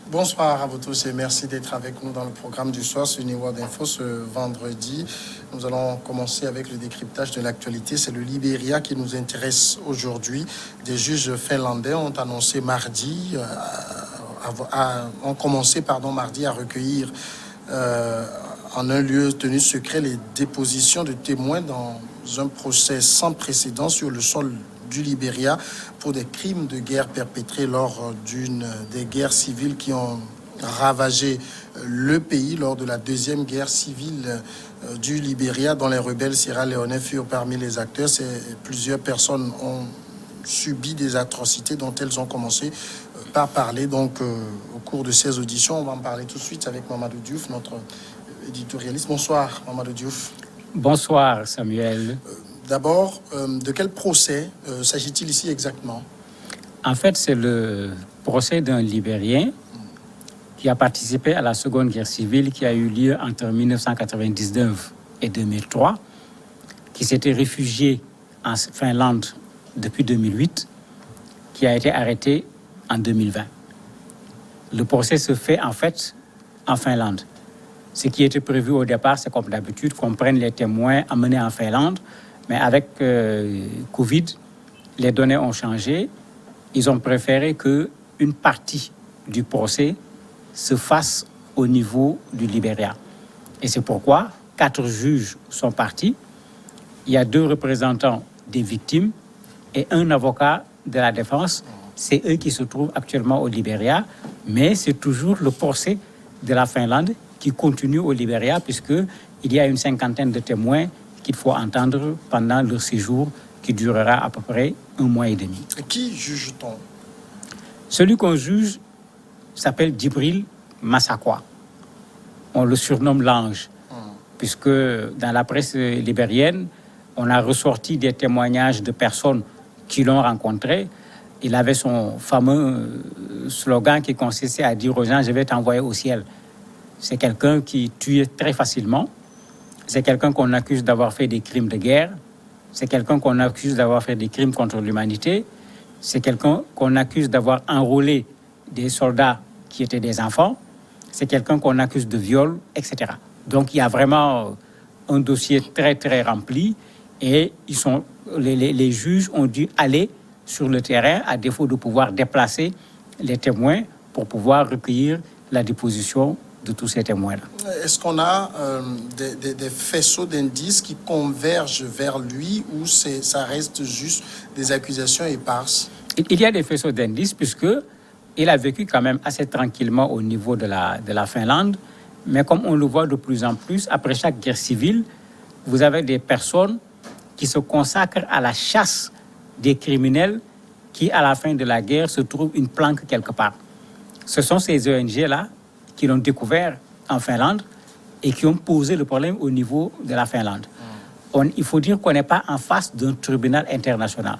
Bonsoir à vous tous et merci d'être avec nous dans le programme du soir sur New World Info ce vendredi. Nous allons commencer avec le décryptage de l'actualité. C'est le Libéria qui nous intéresse aujourd'hui. Des juges finlandais ont annoncé mardi, mardi à recueillir en un lieu tenu secret les dépositions de témoins dans un procès sans précédent sur le sol du Libéria pour des crimes de guerre perpétrés lors d'une des guerres civiles qui ont ravagé le pays lors de la deuxième guerre civile du Libéria, dont les rebelles sierra-léonais furent parmi les acteurs. Plusieurs personnes ont subi des atrocités dont elles ont commencé par parler. Donc, au cours de ces auditions, on va en parler tout de suite avec Mamadou Diouf, notre éditorialiste. Bonsoir, Mamadou Diouf. Bonsoir, Samuel. D'abord, de quel procès s'agit-il ici exactement? En fait, c'est le procès d'un Libérien qui a participé à la Seconde Guerre civile qui a eu lieu entre 1999 et 2003, qui s'était réfugié en Finlande depuis 2008, qui a été arrêté en 2020. Le procès se fait en fait en Finlande. Ce qui était prévu au départ, c'est comme d'habitude qu'on prenne les témoins amenés en Finlande. Mais avec Covid, les données ont changé. Ils ont préféré qu'une partie du procès se fasse au niveau du Libéria. Et c'est pourquoi 4 juges sont partis. Il y a 2 représentants des victimes et un avocat de la défense. C'est eux qui se trouvent actuellement au Libéria. Mais c'est toujours le procès de la Finlande qui continue au Libéria puisqu'il y a une 50aine de témoins qu'il faut entendre pendant leur séjour qui durera à peu près 1 mois et demi. Et qui juge-t-on? Celui qu'on juge s'appelle Djibril Massakwa. On le surnomme l'ange, puisque dans la presse libérienne, on a ressorti des témoignages de personnes qui l'ont rencontré. Il avait son fameux slogan qui consistait à dire aux gens « Je vais t'envoyer au ciel ». C'est quelqu'un qui tuait très facilement. C'est quelqu'un qu'on accuse d'avoir fait des crimes de guerre. C'est quelqu'un qu'on accuse d'avoir fait des crimes contre l'humanité. C'est quelqu'un qu'on accuse d'avoir enrôlé des soldats qui étaient des enfants. C'est quelqu'un qu'on accuse de viol, etc. Donc, il y a vraiment un dossier très, très rempli. Et les juges ont dû aller sur le terrain à défaut de pouvoir déplacer les témoins pour pouvoir recueillir la déposition de tous ces témoins-là. Est-ce qu'on a des faisceaux d'indices qui convergent vers lui ou ça reste juste des accusations éparses? Il y a des faisceaux d'indices puisqu'il a vécu quand même assez tranquillement au niveau de la Finlande. Mais comme on le voit de plus en plus, après chaque guerre civile, vous avez des personnes qui se consacrent à la chasse des criminels qui, à la fin de la guerre, se trouvent une planque quelque part. Ce sont ces ONG-là qui l'ont découvert en Finlande et qui ont posé le problème au niveau de la Finlande. Il faut dire qu'on n'est pas en face d'un tribunal international.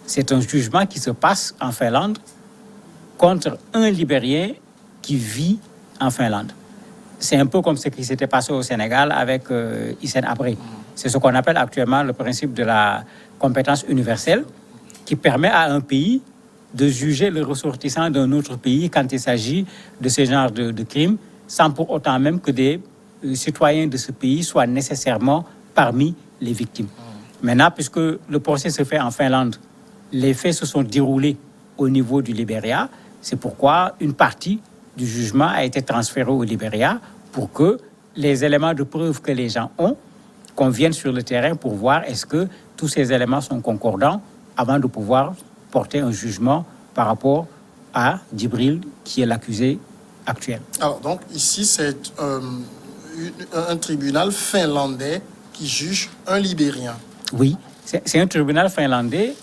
C'est un jugement qui se passe en Finlande contre un Libérien qui vit en Finlande. C'est un peu comme ce qui s'était passé au Sénégal avec Hissène Habré. C'est ce qu'on appelle actuellement le principe de la compétence universelle qui permet à un pays de juger le ressortissant d'un autre pays quand il s'agit de ce genre de crimes, sans pour autant même que des citoyens de ce pays soient nécessairement parmi les victimes. Maintenant, puisque le procès se fait en Finlande, les faits se sont déroulés au niveau du Libéria. C'est pourquoi une partie du jugement a été transférée au Libéria pour que les éléments de preuve que les gens ont, qu'on vienne sur le terrain pour voir est-ce que tous ces éléments sont concordants avant de pouvoir porter un jugement par rapport à Djibril, qui est l'accusé actuel. Alors, donc, ici, c'est un tribunal finlandais qui juge un Libérien. Oui, c'est un tribunal finlandais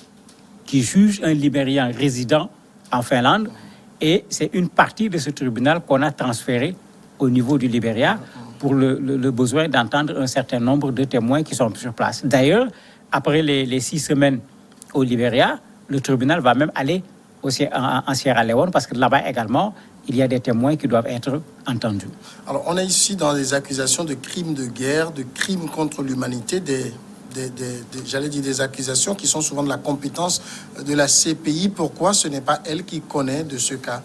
qui juge un Libérien résident en Finlande et c'est une partie de ce tribunal qu'on a transféré au niveau du Libéria pour le besoin d'entendre un certain nombre de témoins qui sont sur place. D'ailleurs, après les 6 semaines au Libéria, le tribunal va même aller en Sierra Leone parce que là-bas également, il y a des témoins qui doivent être entendus. Alors, on est ici dans des accusations de crimes de guerre, de crimes contre l'humanité, des accusations qui sont souvent de la compétence de la CPI. Pourquoi ce n'est pas elle qui connaît de ce cas?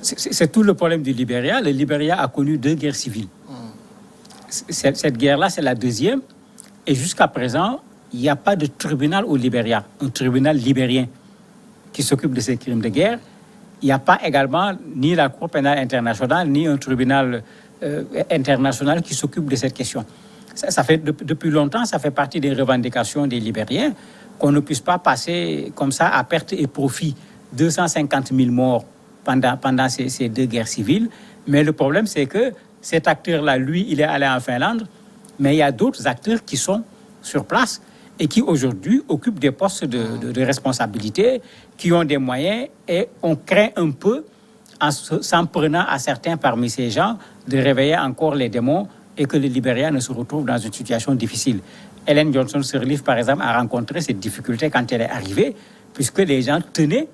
C'est tout le problème du Libéria. Le Libéria a connu 2 guerres civiles. Cette guerre-là, c'est la deuxième. Et jusqu'à présent, il n'y a pas de tribunal au Libéria, un tribunal libérien qui s'occupe de ces crimes de guerre. Il n'y a pas également ni la Cour pénale internationale, ni un tribunal international qui s'occupe de cette question. Ça fait depuis longtemps, ça fait partie des revendications des Libériens qu'on ne puisse pas passer comme ça à perte et profit 250 000 morts pendant ces 2 guerres civiles. Mais le problème, c'est que cet acteur-là, lui, il est allé en Finlande, mais il y a d'autres acteurs qui sont sur place et qui aujourd'hui occupent des postes de responsabilité, qui ont des moyens, et on craint un peu, en s'en prenant à certains parmi ces gens, de réveiller encore les démons et que le Libéria ne se retrouve dans une situation difficile. Ellen Johnson Sirleaf, par exemple, a rencontré cette difficulté quand elle est arrivée, puisque les gens tenaient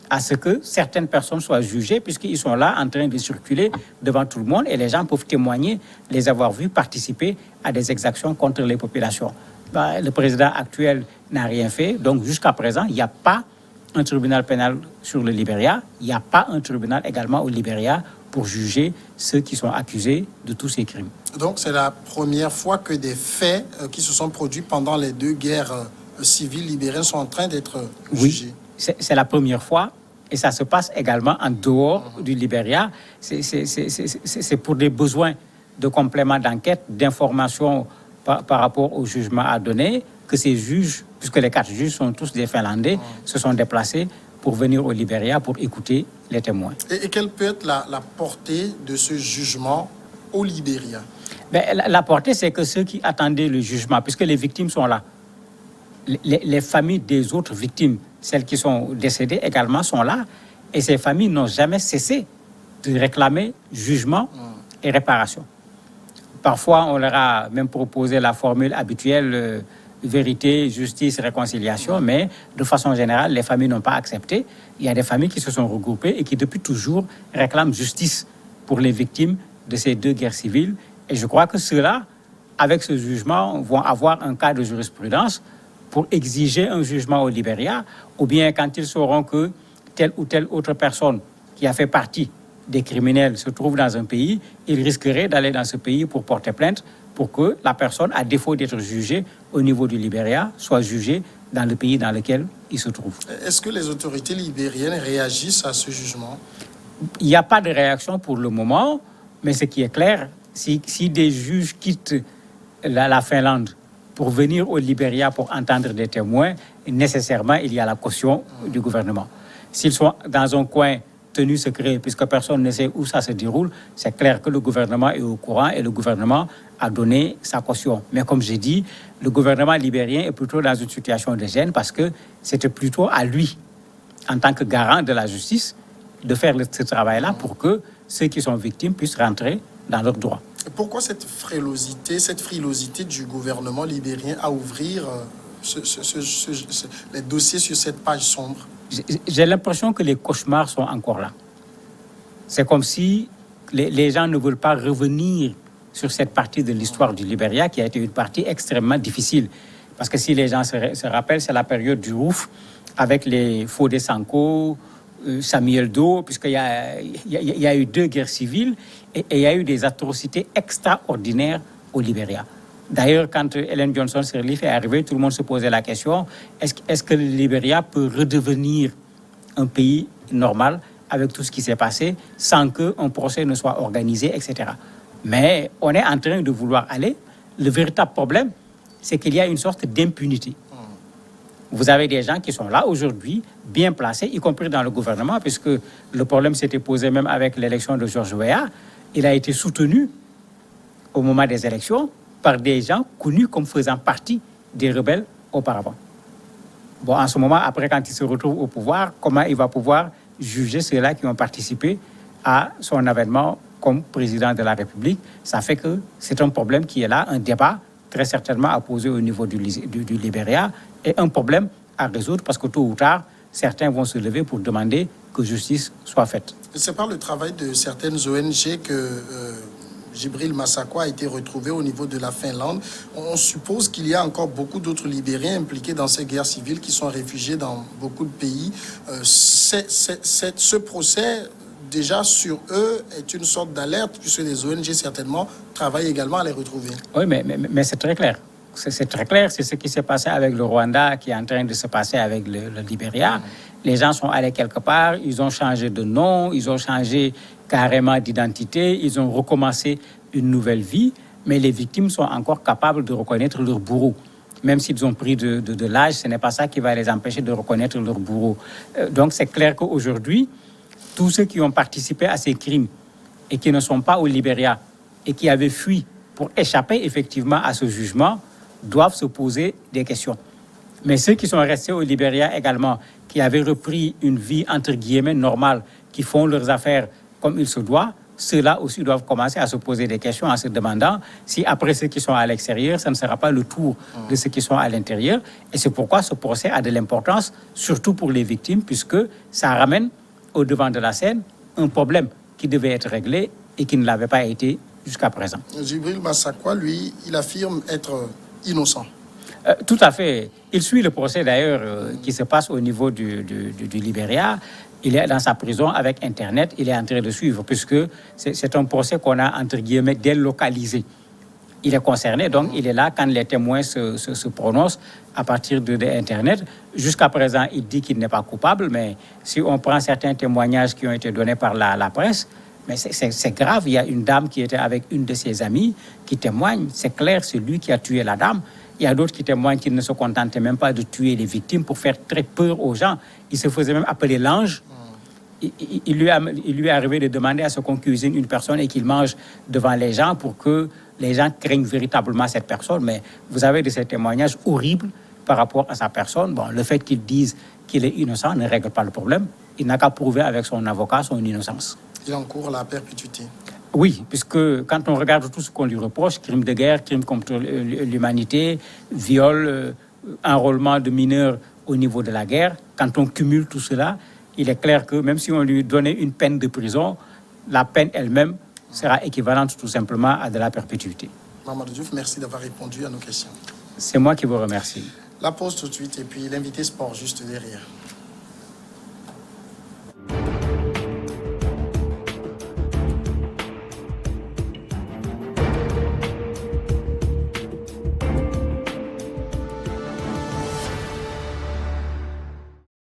à ce que certaines personnes soient jugées, puisqu'ils sont là en train de circuler devant tout le monde et les gens peuvent témoigner, les avoir vus participer à des exactions contre les populations. Le président actuel n'a rien fait, donc jusqu'à présent, il n'y a pas un tribunal pénal sur le Libéria, il n'y a pas un tribunal également au Libéria pour juger ceux qui sont accusés de tous ces crimes. Donc c'est la première fois que des faits qui se sont produits pendant les 2 guerres civiles libériennes sont en train d'être jugés. Oui, c'est la première fois. Et ça se passe également en dehors du Libéria. C'est pour des besoins de complément d'enquête, d'information par rapport au jugement à donner, que ces juges, puisque les 4 juges sont tous des Finlandais, se sont déplacés pour venir au Libéria pour écouter les témoins. Et quelle peut être la portée de ce jugement au Libéria? La portée, c'est que ceux qui attendaient le jugement, puisque les victimes sont là, les familles des autres victimes, celles qui sont décédées également sont là, et ces familles n'ont jamais cessé de réclamer jugement et réparation. Parfois, on leur a même proposé la formule habituelle vérité, justice, réconciliation, mais de façon générale, les familles n'ont pas accepté. Il y a des familles qui se sont regroupées et qui depuis toujours réclament justice pour les victimes de ces 2 guerres civiles. Et je crois que ceux-là, avec ce jugement, vont avoir un cas de jurisprudence pour exiger un jugement au Libéria, ou bien quand ils sauront que telle ou telle autre personne qui a fait partie des criminels se trouve dans un pays, ils risqueraient d'aller dans ce pays pour porter plainte pour que la personne, à défaut d'être jugée au niveau du Libéria, soit jugée dans le pays dans lequel il se trouve. Est-ce que les autorités libériennes réagissent à ce jugement? Il n'y a pas de réaction pour le moment, mais ce qui est clair, si des juges quittent la Finlande pour venir au Libéria pour entendre des témoins, nécessairement, il y a la caution du gouvernement. S'ils sont dans un coin tenu secret, puisque personne ne sait où ça se déroule, c'est clair que le gouvernement est au courant et le gouvernement a donné sa caution. Mais comme j'ai dit, le gouvernement libérien est plutôt dans une situation de gêne parce que c'était plutôt à lui, en tant que garant de la justice, de faire ce travail-là pour que ceux qui sont victimes puissent rentrer dans leurs droits. Pourquoi cette frilosité du gouvernement libérien à ouvrir les dossiers sur cette page sombre? J'ai l'impression que les cauchemars sont encore là. C'est comme si les gens ne veulent pas revenir sur cette partie de l'histoire du Libéria qui a été une partie extrêmement difficile. Parce que si les gens se rappellent, c'est la période du Rouf avec les Fodé Sanko, Samuel Doe, puisqu'il y a eu 2 guerres civiles et il y a eu des atrocités extraordinaires au Libéria. D'ailleurs, quand Ellen Johnson Sirleaf est arrivée, tout le monde se posait la question, est-ce que le Libéria peut redevenir un pays normal avec tout ce qui s'est passé sans qu'un procès ne soit organisé, etc. Mais on est en train de vouloir aller. Le véritable problème, c'est qu'il y a une sorte d'impunité. Vous avez des gens qui sont là aujourd'hui, bien placés, y compris dans le gouvernement, puisque le problème s'était posé même avec l'élection de George Weah. Il a été soutenu au moment des élections par des gens connus comme faisant partie des rebelles auparavant. Bon, en ce moment, après, quand il se retrouve au pouvoir, comment il va pouvoir juger ceux-là qui ont participé à son avènement comme président de la République? Ça fait que c'est un problème qui est là, un débat très certainement à poser au niveau du Libéria et un problème à résoudre parce que tôt ou tard, certains vont se lever pour demander que justice soit faite. C'est par le travail de certaines ONG que Djibril Massakwa a été retrouvé au niveau de la Finlande. On suppose qu'il y a encore beaucoup d'autres Libériens impliqués dans ces guerres civiles qui sont réfugiés dans beaucoup de pays. Ce procès déjà sur eux est une sorte d'alerte, puisque les ONG certainement travaillent également à les retrouver. Oui, mais c'est très clair. C'est très clair, c'est ce qui s'est passé avec le Rwanda, qui est en train de se passer avec le Libéria. Les gens sont allés quelque part, ils ont changé de nom, ils ont changé carrément d'identité, ils ont recommencé une nouvelle vie, mais les victimes sont encore capables de reconnaître leur bourreau. Même s'ils ont pris de l'âge, ce n'est pas ça qui va les empêcher de reconnaître leur bourreau. Donc c'est clair qu'aujourd'hui, tous ceux qui ont participé à ces crimes et qui ne sont pas au Libéria et qui avaient fui pour échapper effectivement à ce jugement doivent se poser des questions. Mais ceux qui sont restés au Libéria également, qui avaient repris une vie entre guillemets normale, qui font leurs affaires comme il se doit, ceux-là aussi doivent commencer à se poser des questions en se demandant si après ceux qui sont à l'extérieur, ça ne sera pas le tour de ceux qui sont à l'intérieur. Et c'est pourquoi ce procès a de l'importance, surtout pour les victimes, puisque ça ramène au devant de la scène un problème qui devait être réglé et qui ne l'avait pas été jusqu'à présent. Djibril Massakwa, lui, il affirme être innocent. Tout à fait. Il suit le procès d'ailleurs qui se passe au niveau du Libéria. Il est dans sa prison avec Internet. Il est en train de suivre puisque c'est un procès qu'on a entre guillemets délocalisé. Il est concerné, donc il est là quand les témoins se prononcent à partir de Internet. Jusqu'à présent, il dit qu'il n'est pas coupable, mais si on prend certains témoignages qui ont été donnés par la presse, mais c'est grave. Il y a une dame qui était avec une de ses amies qui témoigne. C'est clair, c'est lui qui a tué la dame. Il y a d'autres qui témoignent qu'il ne se contentait même pas de tuer les victimes pour faire très peur aux gens. Il se faisait même appeler l'ange. Il lui est arrivé de demander à ce qu'on cuisine une personne et qu'il mange devant les gens pour que les gens craignent véritablement cette personne. Mais vous avez de ces témoignages horribles par rapport à sa personne. Bon, le fait qu'il dise qu'il est innocent ne règle pas le problème. Il n'a qu'à prouver avec son avocat son innocence. Il encourt la perpétuité. Oui, puisque quand on regarde tout ce qu'on lui reproche, crimes de guerre, crimes contre l'humanité, viol, enrôlement de mineurs au niveau de la guerre, quand on cumule tout cela, il est clair que même si on lui donnait une peine de prison, la peine elle-même sera équivalente tout simplement à de la perpétuité. Mamadou Diouf, merci d'avoir répondu à nos questions. C'est moi qui vous remercie. La pause tout de suite et puis l'invité sport juste derrière.